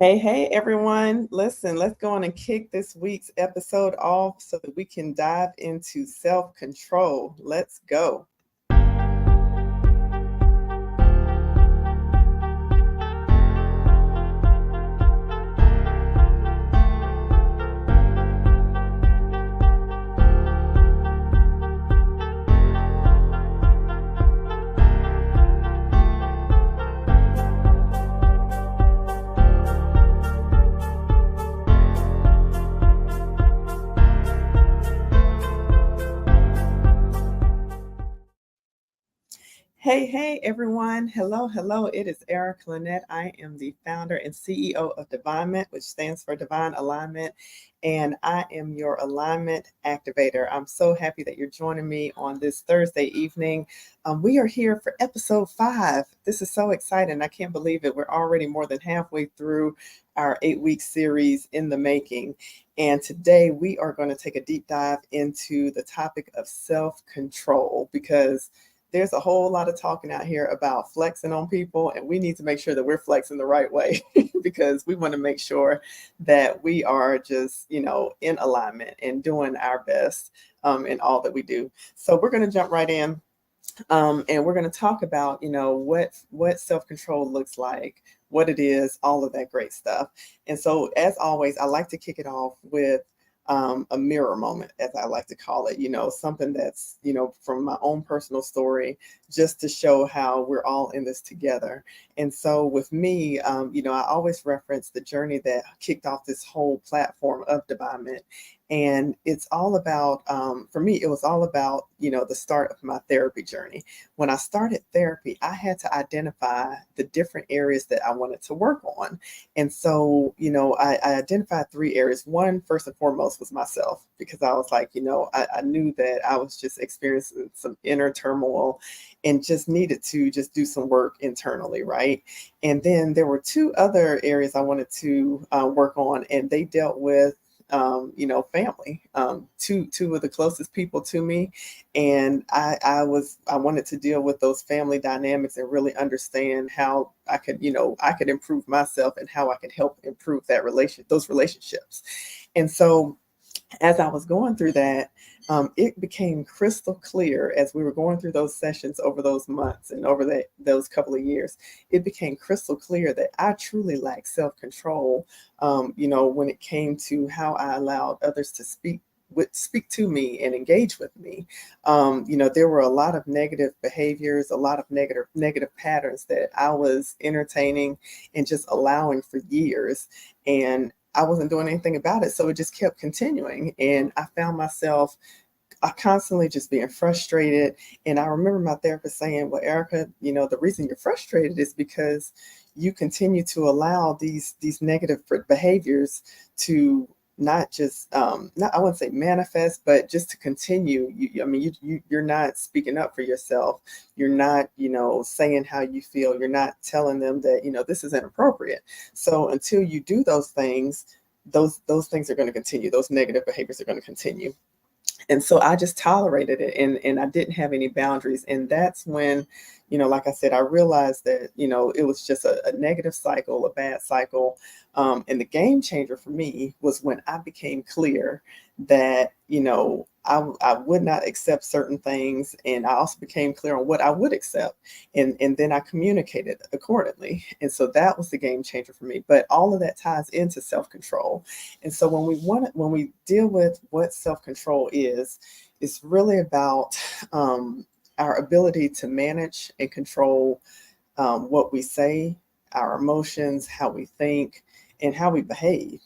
Hey, everyone. Listen, let's go on and kick this week's episode off so that we can dive into self control. Let's go. Hey, everyone. Hello. It is Erica Lynette. I am the founder and CEO of Divignment, which stands for Divine Alignment, and I am your alignment activator. I'm so happy that you're joining me on this Thursday evening. We are here for Ep.5. This is so exciting. I can't believe it. We're already more than halfway through our 8-week series in the making. And today we are going to take a deep dive into the topic of self-control because there's a whole lot of talking out here about flexing on people, and we need to make sure that we're flexing the right way because we want to make sure that we are just, in alignment and doing our best in all that we do. So we're going to jump right in. And we're going to talk about, what self-control looks like, what it is, all of that great stuff. And so, as always, I like to kick it off with a mirror moment, as I like to call it, something that's, from my own personal story, just to show how we're all in this together. And so with me, I always reference the journey that kicked off this whole platform of Divignment. And it's all about, for me, it was all about, the start of my therapy journey. When I started therapy, I had to identify the different areas that I wanted to work on. And so, I identified 3 areas. One, first and foremost, was myself, because I was like, I knew that I was just experiencing some inner turmoil and just needed to just do some work internally, right? And then there were 2 other areas I wanted to work on, and they dealt with family, two of the closest people to me. And I wanted to deal with those family dynamics and really understand how I could improve myself and how I could help improve those relationships. And so as I was going through that, it became crystal clear as we were going through those sessions over those months and over those couple of years. It became crystal clear that I truly lacked self-control, when it came to how I allowed others to speak to me and engage with me. There were a lot of negative behaviors, a lot of negative patterns that I was entertaining and just allowing for years. And I wasn't doing anything about it. So it just kept continuing. And I found myself constantly just being frustrated. And I remember my therapist saying, well, Erica, the reason you're frustrated is because you continue to allow these negative behaviors to not just not I wouldn't say manifest, but just to continue. You're not speaking up for yourself. You're not, saying how you feel. You're not telling them that, this is inappropriate. So until you do those things, those things are going to continue. Those negative behaviors are going to continue. And so I just tolerated it, and I didn't have any boundaries. And that's when, like I said, I realized that, it was just a negative cycle, a bad cycle. And the game changer for me was when I became clear that, I would not accept certain things. And I also became clear on what I would accept. And then I communicated accordingly. And so that was the game changer for me. But all of that ties into self-control. And so when we deal with what self-control is, it's really about our ability to manage and control what we say, our emotions, how we think, and how we behave.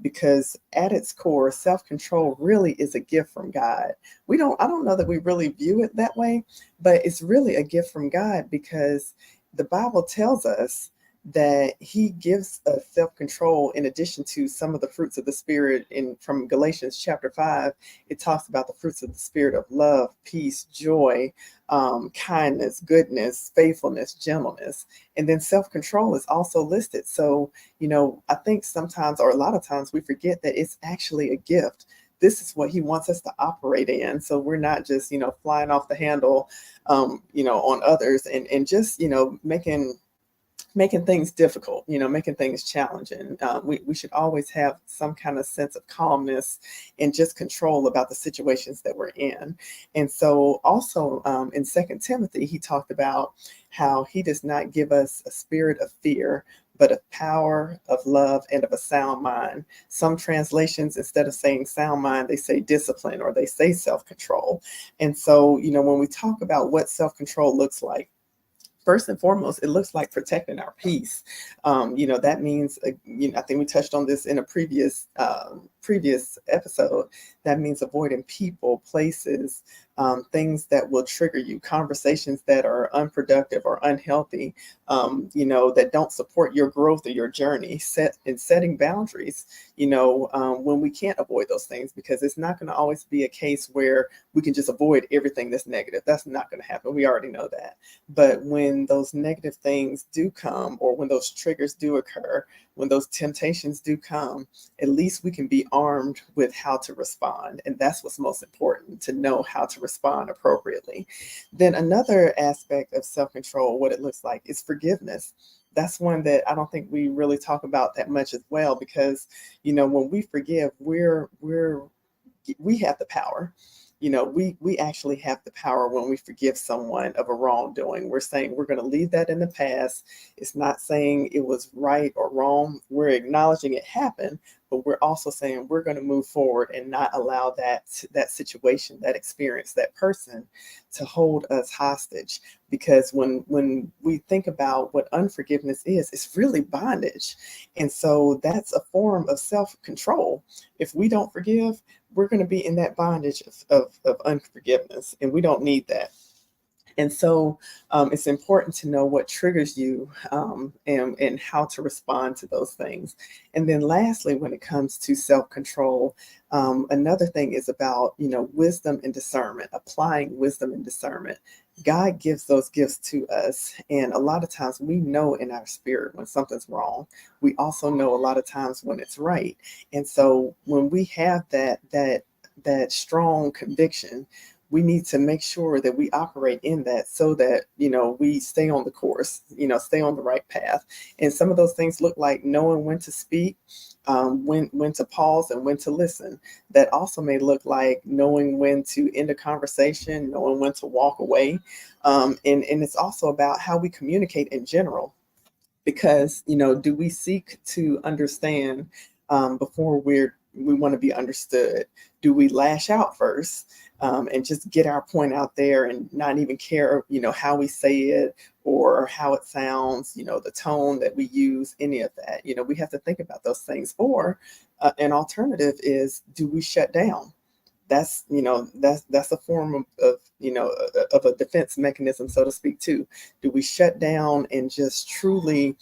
Because at its core, self-control really is a gift from God. I don't know that we really view it that way, but it's really a gift from God, because the Bible tells us that he gives us self-control in addition to some of the fruits of the spirit. From Galatians chapter 5, it talks about the fruits of the spirit of love, peace, joy, kindness, goodness, faithfulness, gentleness. And then self-control is also listed. So, I think sometimes, or a lot of times, we forget that it's actually a gift. This is what he wants us to operate in. So we're not just, flying off the handle, on others and just, making making things difficult, making things challenging. We should always have some kind of sense of calmness and just control about the situations that we're in. And so also in Second Timothy, he talked about how he does not give us a spirit of fear, but of power, of love, and of a sound mind. Some translations, instead of saying sound mind, they say discipline or they say self-control. And so, when we talk about what self-control looks like, first and foremost, it looks like protecting our peace. That means, I think we touched on this in a previous episode. That means avoiding people, places, things that will trigger you, conversations that are unproductive or unhealthy, that don't support your growth or your journey. Setting boundaries, when we can't avoid those things, because it's not going to always be a case where we can just avoid everything that's negative. That's not going to happen. We already know that. But when those negative things do come, or when those triggers do occur, when those temptations do come, at least we can be armed with how to respond. And that's what's most important, to know how to respond appropriately. Then another aspect of self-control, what it looks like, is forgiveness. That's one that I don't think we really talk about that much as well, because, when we forgive, we have the power. We actually have the power when we forgive someone of a wrongdoing. We're saying we're going to leave that in the past. It's not saying it was right or wrong. We're acknowledging it happened, but we're also saying we're going to move forward and not allow that situation, that experience, that person to hold us hostage. Because when we think about what unforgiveness is, it's really bondage. And so that's a form of self-control. If we don't forgive, we're going to be in that bondage of unforgiveness, and we don't need that. And so it's important to know what triggers you, and how to respond to those things. And then lastly, when it comes to self-control, another thing is about, wisdom and discernment, applying wisdom and discernment. God gives those gifts to us. And a lot of times we know in our spirit when something's wrong. We also know a lot of times when it's right. And so when we have that strong conviction, we need to make sure that we operate in that, so that, we stay on the course, stay on the right path. And some of those things look like knowing when to speak, when to pause, and when to listen. That also may look like knowing when to end a conversation, knowing when to walk away. And it's also about how we communicate in general. Because, do we seek to understand before we want to be understood? Do we lash out first, and just get our point out there and not even care, how we say it or how it sounds, the tone that we use, any of that? We have to think about those things. Or an alternative is, do we shut down? That's a form of a defense mechanism, so to speak, too. Do we shut down and just truly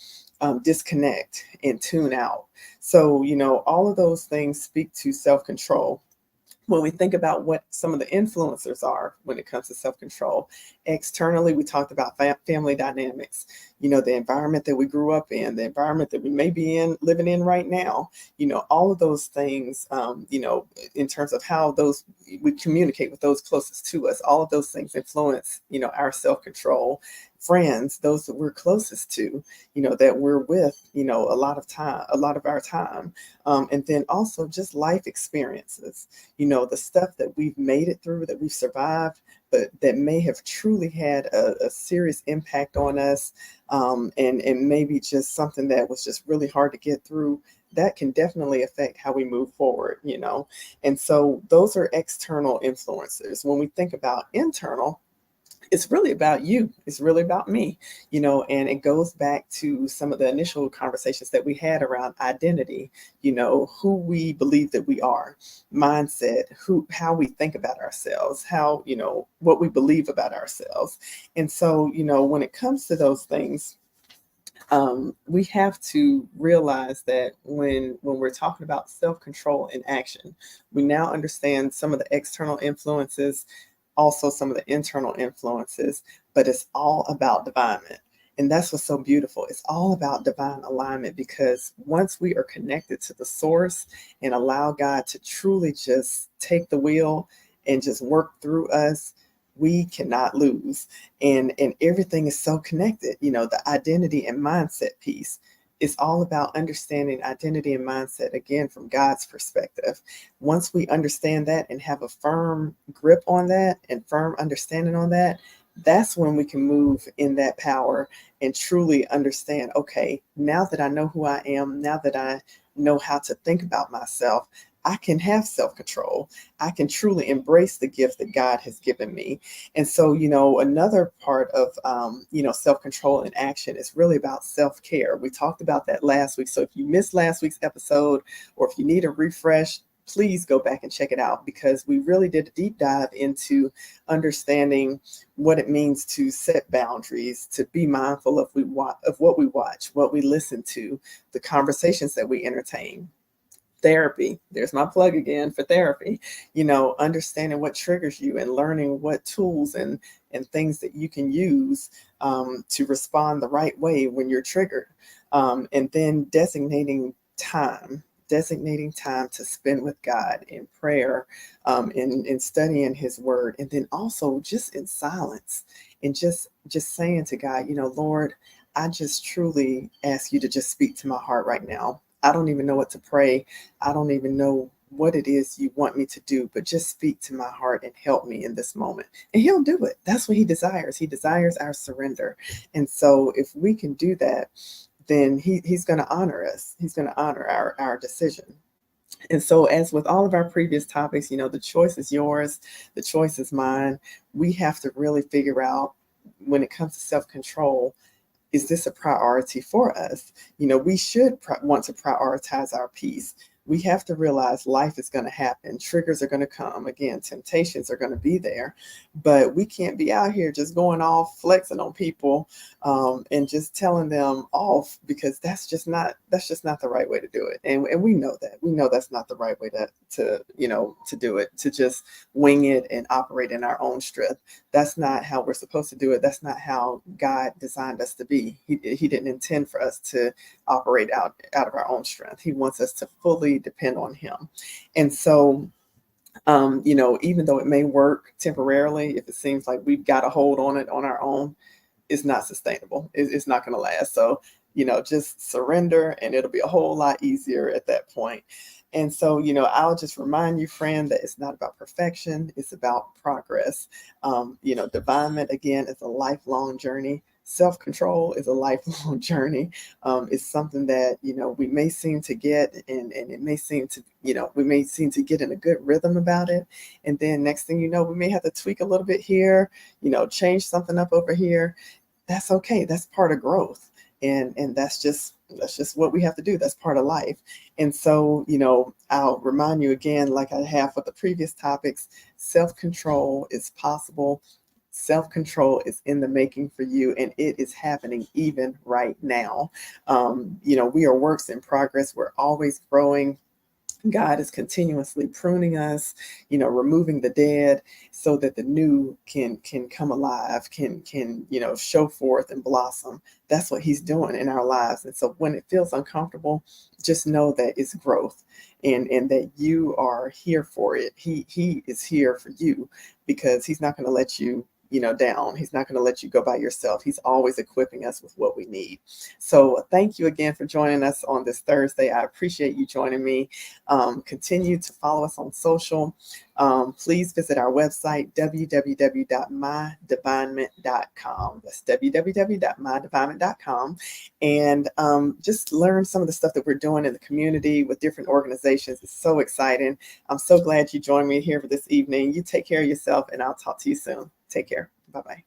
disconnect and tune out? So, all of those things speak to self-control. When we think about what some of the influencers are when it comes to self-control, externally, we talked about family dynamics, the environment that we grew up in, the environment that we may be living in right now, all of those things, in terms of how we communicate with those closest to us, all of those things influence, our self-control. Friends, those that we're closest to, that we're with, a lot of our time. And then also just life experiences, the stuff that we've made it through, that we've survived, but that may have truly had a serious impact on us. And maybe just something that was just really hard to get through. That can definitely affect how we move forward, And so those are external influencers. When we think about internal, it's really about you. It's really about me, and it goes back to some of the initial conversations that we had around identity, who we believe that we are, mindset, how we think about ourselves, how, what we believe about ourselves. And so, when it comes to those things, we have to realize that when we're talking about self-control in action, we now understand some of the external influences, also some of the internal influences, but it's all about divignment. And that's what's so beautiful. It's all about divine alignment, because once we are connected to the source and allow God to truly just take the wheel and just work through us, we cannot lose. And everything is so connected. The identity and mindset piece. It's all about understanding identity and mindset, again, from God's perspective. Once we understand that and have a firm grip on that and firm understanding on that, that's when we can move in that power and truly understand, okay, now that I know who I am, now that I know how to think about myself, I can have self-control. I can truly embrace the gift that God has given me. And so, another part of, self-control and action is really about self-care. We talked about that last week. So if you missed last week's episode, or if you need a refresh, please go back and check it out, because we really did a deep dive into understanding what it means to set boundaries, to be mindful of what we watch, what we listen to, the conversations that we entertain. Therapy, there's my plug again for therapy. Understanding what triggers you and learning what tools and things that you can use to respond the right way when you're triggered. And then designating time to spend with God in prayer, in studying his word, and then also just in silence, and just saying to God, Lord, I just truly ask you to just speak to my heart right now. I don't even know what to pray. I don't even know what it is you want me to do, but just speak to my heart and help me in this moment. And he'll do it. That's what he desires. He desires our surrender. And so if we can do that, then he's going to honor us. He's going to honor our decision. And so, as with all of our previous topics, the choice is yours, the choice is mine. We have to really figure out, when it comes to self-control, is this a priority for us? We should want to prioritize our peace. We have to realize life is going to happen. Triggers are going to come. Again, temptations are going to be there. But we can't be out here just going off, flexing on people, and just telling them off, because that's just not the right way to do it. And we know that. We know that's not the right way to do it, to just wing it and operate in our own strength. That's not how we're supposed to do it. That's not how God designed us to be. He didn't intend for us to operate out of our own strength. He wants us to fully depend on him. And so, even though it may work temporarily, if it seems like we've got a hold on it on our own, it's not sustainable. It's not going to last. So, just surrender, and it'll be a whole lot easier at that point. And so, I'll just remind you, friend, that it's not about perfection. It's about progress. Divignment, again, is a lifelong journey. Self-control is a lifelong journey. It's something that, we may seem to get, and it may seem to, we may seem to get in a good rhythm about it. And then next thing you know, we may have to tweak a little bit here, change something up over here. That's okay. That's part of growth. And that's just what we have to do. That's part of life. And so, I'll remind you again, like I have with the previous topics, self-control is possible. Self-control is in the making for you, and it is happening even right now. We are works in progress. We're always growing. God is continuously pruning us, removing the dead, so that the new can come alive, can show forth and blossom. That's what he's doing in our lives. And so when it feels uncomfortable, just know that it's growth, and that you are here for it. He is here for you, because he's not going to let you down. He's not going to let you go by yourself. He's always equipping us with what we need. So thank you again for joining us on this Thursday. I appreciate you joining me. Continue to follow us on social. Please visit our website, www.mydivignment.com. That's www.mydivignment.com. And just learn some of the stuff that we're doing in the community with different organizations. It's so exciting. I'm so glad you joined me here for this evening. You take care of yourself, and I'll talk to you soon. Take care. Bye-bye.